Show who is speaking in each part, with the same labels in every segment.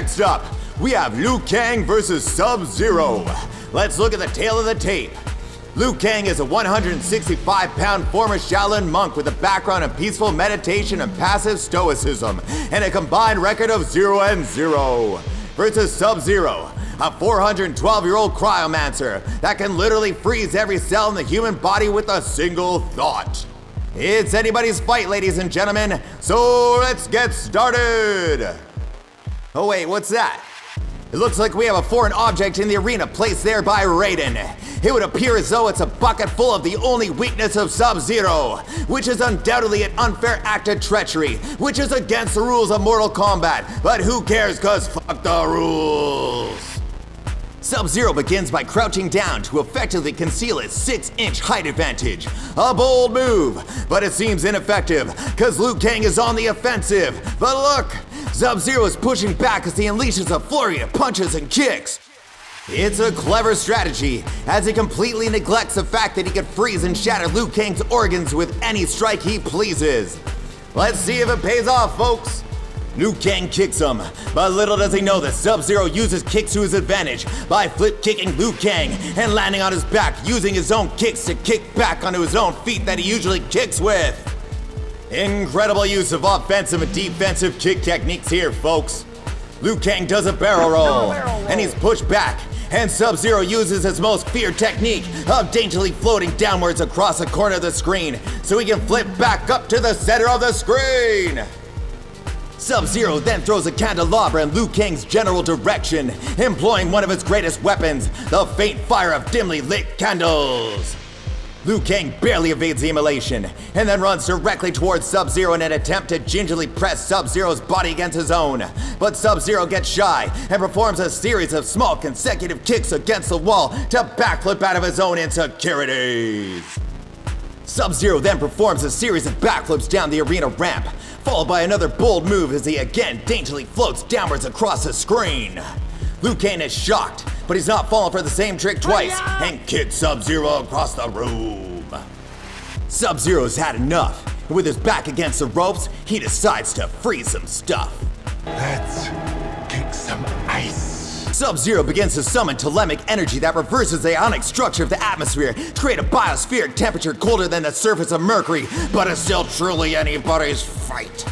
Speaker 1: Next up, we have Liu Kang versus Sub-Zero. Let's look at the tale of the tape. Liu Kang is a 165-pound former Shaolin monk with a background in peaceful meditation and passive stoicism, and a combined record of 0-0. Versus Sub-Zero, a 412-year-old cryomancer that can literally freeze every cell in the human body with a single thought. It's anybody's fight, ladies and gentlemen, so let's get started! Oh wait, what's that? It looks like we have a foreign object in the arena placed there by Raiden. It would appear as though it's a bucket full of the only weakness of Sub-Zero, which is undoubtedly an unfair act of treachery, which is against the rules of Mortal Kombat, but who cares, cause fuck the rules. Sub-Zero begins by crouching down to effectively conceal his 6-inch height advantage. A bold move, but it seems ineffective, cause Liu Kang is on the offensive. But look, Sub-Zero is pushing back as he unleashes a flurry of punches and kicks. It's a clever strategy, as he completely neglects the fact that he can freeze and shatter Liu Kang's organs with any strike he pleases. Let's see if it pays off, folks. Liu Kang kicks him, but little does he know that Sub-Zero uses kicks to his advantage by flip kicking Liu Kang and landing on his back, using his own kicks to kick back onto his own feet that he usually kicks with. Incredible use of offensive and defensive kick techniques here, folks. Liu Kang does a barrel roll, and he's pushed back, and Sub-Zero uses his most feared technique of daintily floating downwards across the corner of the screen so he can flip back up to the center of the screen. Sub-Zero then throws a candelabra in Liu Kang's general direction, employing one of his greatest weapons, the faint fire of dimly lit candles. Liu Kang barely evades the immolation, and then runs directly towards Sub-Zero in an attempt to gingerly press Sub-Zero's body against his own. But Sub-Zero gets shy and performs a series of small consecutive kicks against the wall to backflip out of his own insecurities. Sub-Zero then performs a series of backflips down the arena ramp, followed by another bold move as he again daintily floats downwards across the screen. Liu Kang is shocked, but he's not falling for the same trick twice and kicks Sub-Zero across the room. Sub-Zero's had enough, and with his back against the ropes, he decides to freeze some stuff.
Speaker 2: Let's kick some ice.
Speaker 1: Sub-Zero begins to summon telemic energy that reverses the ionic structure of the atmosphere to create a biospheric temperature colder than the surface of Mercury, but it's still truly anybody's fight.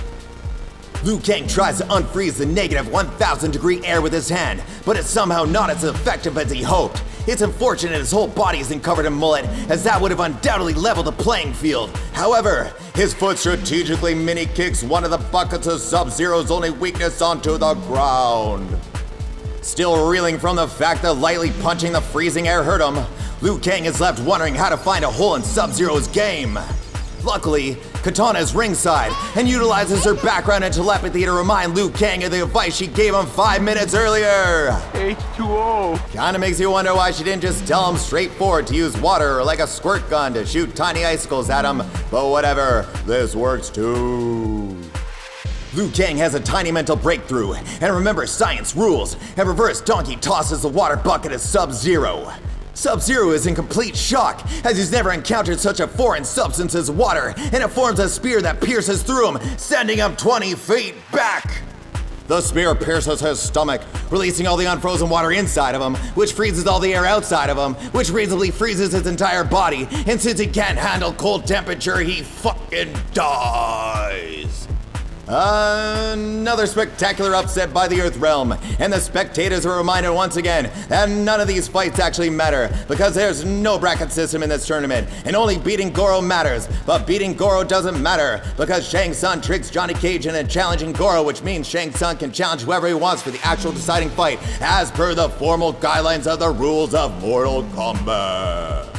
Speaker 1: Liu Kang tries to unfreeze the negative 1,000 degree air with his hand, but it's somehow not as effective as he hoped. It's unfortunate his whole body isn't covered in mullet, as that would have undoubtedly leveled the playing field. However, his foot strategically mini-kicks one of the buckets of Sub-Zero's only weakness onto the ground. Still reeling from the fact that lightly punching the freezing air hurt him, Liu Kang is left wondering how to find a hole in Sub-Zero's game. Luckily, Katana is ringside and utilizes her background and telepathy to remind Liu Kang of the advice she gave him 5 minutes earlier.
Speaker 2: H2O.
Speaker 1: Kinda makes you wonder why she didn't just tell him straightforward to use water or like a squirt gun to shoot tiny icicles at him, but whatever, this works too. Liu Kang has a tiny mental breakthrough and remembers science rules, and reverse donkey tosses the water bucket at Sub-Zero. Sub-Zero is in complete shock, as he's never encountered such a foreign substance as water, and it forms a spear that pierces through him, sending him 20 feet back. The spear pierces his stomach, releasing all the unfrozen water inside of him, which freezes all the air outside of him, which reasonably freezes his entire body, and since he can't handle cold temperature, he fucking dies. Another spectacular upset by the Earth Realm, and the spectators are reminded once again that none of these fights actually matter, because there's no bracket system in this tournament, and only beating Goro matters. But beating Goro doesn't matter, because Shang Tsung tricks Johnny Cage into challenging Goro, which means Shang Tsung can challenge whoever he wants for the actual deciding fight, as per the formal guidelines of the rules of Mortal Kombat.